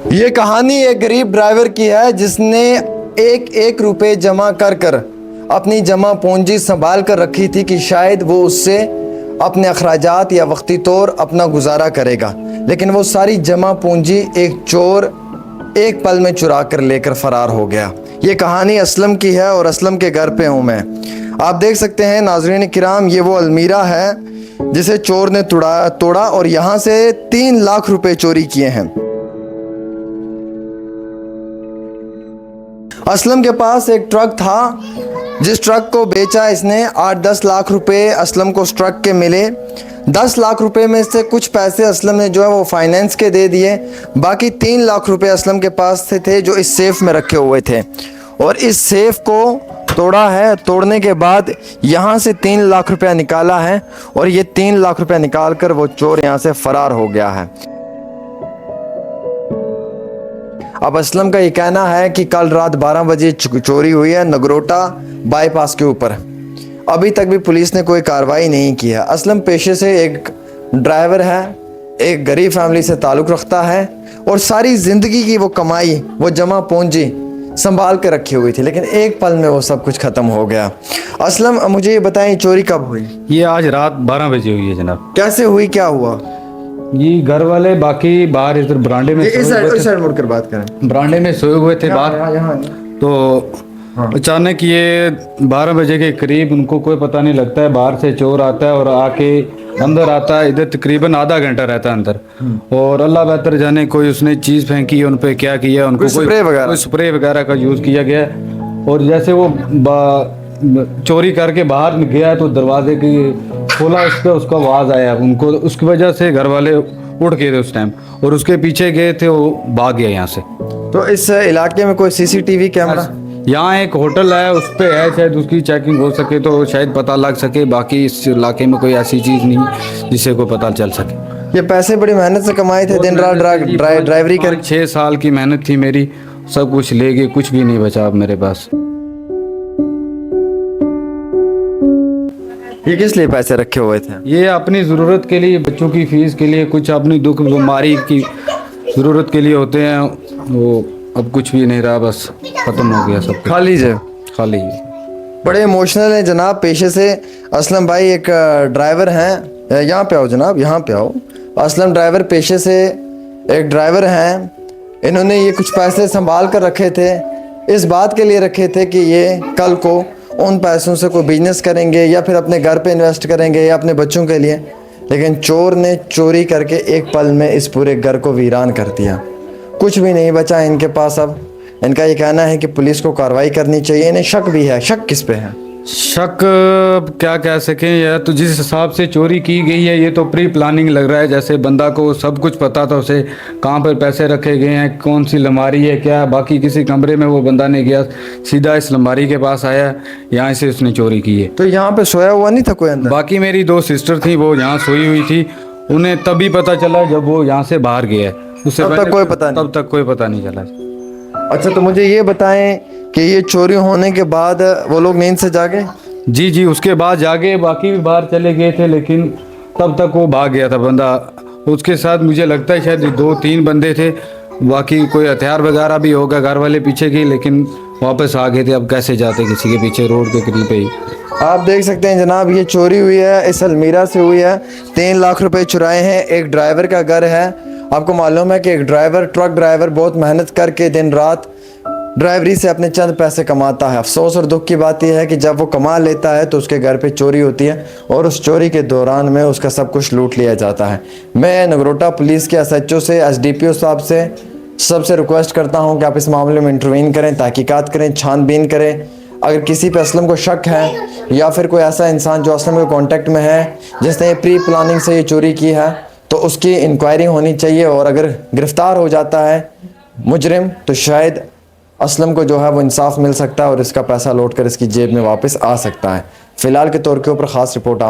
ये कहानी एक गरीब ड्राइवर की है जिसने एक एक रुपए जमा कर कर अपनी जमा पूंजी संभाल कर रखी थी कि शायद वो उससे अपने अखराजात या वक्ती तौर अपना गुजारा करेगा, लेकिन वो सारी जमा पूंजी एक चोर एक पल में चुरा कर लेकर फरार हो गया। ये कहानी असलम की है और असलम के घर पे हूँ मैं। आप देख सकते हैं नाज़रीन किराम, ये वो अलमीरा है जिसे चोर ने तोड़ा और यहाँ से 3 लाख रुपए चोरी किए हैं। असलम के पास एक ट्रक था जिस ट्रक को बेचा इसने। 8-10 लाख रुपए असलम को उस ट्रक के मिले। 10 लाख रुपए में से कुछ पैसे असलम ने जो है वो फाइनेंस के दे दिए। बाकी 3 लाख रुपए असलम के पास थे जो इस सेफ में रखे हुए थे, और इस सेफ को तोड़ा है। तोड़ने के बाद यहाँ से 3 लाख रुपया निकाला है और ये 3 लाख रुपया निकाल कर वो चोर यहाँ से फरार हो गया है। अब असलम का ये कहना है कि कल रात 12 बजे चोरी हुई है नगरोटा बाईपास के ऊपर। अभी तक भी पुलिस ने कोई कार्रवाई नहीं की है। असलम पेशे से एक ड्राइवर है, एक गरीब फैमिली से ताल्लुक़ रखता है और सारी ज़िंदगी की वो कमाई, वो जमा पूंजी संभाल के रखी हुई थी, लेकिन एक पल में वो सब कुछ ख़त्म हो गया। असलम मुझे ये बताएं, चोरी कब हुई? ये आज रात 12 बजे हुई है जनाब। कैसे हुई, क्या हुआ? ये घर वाले बाकी बाहर इधर बरांडे में इस साइड मुड़कर बात करें। बरांडे में सोए हुए थे बाहर। तो अचानक ये 12 बजे के करीब उनको कोई पता नहीं लगता है, बाहर से चोर आता है और आके अंदर आता है। इधर तकरीबन आधा घंटा रहता है अंदर, और अल्लाह बेहतर जाने कोई उसने चीज़ फेंकी है, उन पे क्या किया, उनको कोई स्प्रे वगैरह का यूज़ किया गया। और जैसे वो चोरी करके बाहर गया तो दरवाजे की खोला, उस पर उसका आवाज़ आया उनको, उसकी वजह से घर वाले उठ गए थे उस टाइम, और उसके पीछे गए थे, वो भाग गया यहाँ से। तो इस इलाके में कोई सीसीटीवी कैमरा? यहाँ एक होटल है, उस पे है, शायद उसकी चेकिंग हो सके तो शायद पता लग सके। बाकी इस इलाके में कोई ऐसी चीज़ नहीं जिससे कोई पता चल सके। ये पैसे बड़ी मेहनत से कमाए थे, दिन रात ड्राइवरी कर। 6 साल की मेहनत थी मेरी, सब कुछ ले गए, कुछ भी नहीं बचा अब मेरे पास। ये किस लिए पैसे रखे हुए थे? ये अपनी ज़रूरत के लिए, बच्चों की फीस के लिए, कुछ अपनी दुख बीमारी की ज़रूरत के लिए होते हैं। वो अब कुछ भी नहीं रहा, बस ख़त्म हो गया सब। खाली है, खाली। बड़े इमोशनल हैं जनाब पेशे से। असलम भाई एक ड्राइवर हैं, यहाँ पे आओ जनाब, यहाँ पे आओ। असलम ड्राइवर पेशे से एक ड्राइवर हैं। इन्होंने ये कुछ पैसे संभाल कर रखे थे, इस बात के लिए रखे थे कि ये कल को उन पैसों से कोई बिजनेस करेंगे या फिर अपने घर पे इन्वेस्ट करेंगे या अपने बच्चों के लिए। लेकिन चोर ने चोरी करके एक पल में इस पूरे घर को वीरान कर दिया। कुछ भी नहीं बचा इनके पास। अब इनका ये कहना है कि पुलिस को कार्रवाई करनी चाहिए। इन्हें शक भी है। शक किस पे है? शक क्या कह सकें, या तो जिस हिसाब से चोरी की गई है ये तो प्री प्लानिंग लग रहा है। जैसे बंदा को सब कुछ पता था, उसे कहाँ पर पैसे रखे गए हैं, कौन सी अलमारी है, क्या बाकी किसी कमरे में वो बंदा नहीं गया, सीधा इस अलमारी के पास आया, यहाँ से उसने चोरी की है। तो यहाँ पे सोया हुआ नहीं था कोई अंदर? बाकी मेरी 2 सिस्टर थी, वो यहाँ सोई हुई थी। उन्हें तभी पता चला जब वो यहाँ से बाहर गया, उससे तब तक कोई पता नहीं? तब तक कोई पता नहीं चला। अच्छा, तो मुझे ये बताएं कि ये चोरी होने के बाद वो लोग नींद से जागे? जी, उसके बाद जागे। बाकी भी बाहर चले गए थे, लेकिन तब तक वो भाग गया था बंदा। उसके साथ मुझे लगता है शायद 2-3 बंदे थे, बाकी कोई हथियार वगैरह भी होगा घर वाले पीछे की, लेकिन वापस आ गए थे। अब कैसे जाते किसी के पीछे, रोड के करीब ही। आप देख सकते हैं जनाब, ये चोरी हुई है, इस अलमीरा से हुई है। 3 लाख रुपए चुराए हैं। एक ड्राइवर का घर है। आपको मालूम है कि एक ड्राइवर, ट्रक ड्राइवर बहुत मेहनत करके दिन रात ड्राइवरी से अपने चंद पैसे कमाता है। अफसोस और दुख की बात यह है कि जब वो कमा लेता है तो उसके घर पे चोरी होती है और उस चोरी के दौरान में उसका सब कुछ लूट लिया जाता है। मैं नगरोटा पुलिस के SHO से, SDPO साहब से, सबसे रिक्वेस्ट करता हूँ कि आप इस मामले में इंटरवीन करें, तहकीकात करें, छानबीन करें। अगर किसी पे असलम को शक है या फिर कोई ऐसा इंसान जो असलम के कॉन्टेक्ट में है जिसने ये प्री प्लानिंग से ये चोरी की है, तो उसकी इंक्वायरी होनी चाहिए। और अगर गिरफ़्तार हो जाता है मुजरिम तो शायद असलम को जो है वो इंसाफ मिल सकता है और इसका पैसा लौट कर इसकी जेब में वापस आ सकता है। फ़िलहाल के तौर के ऊपर ख़ास रिपोर्ट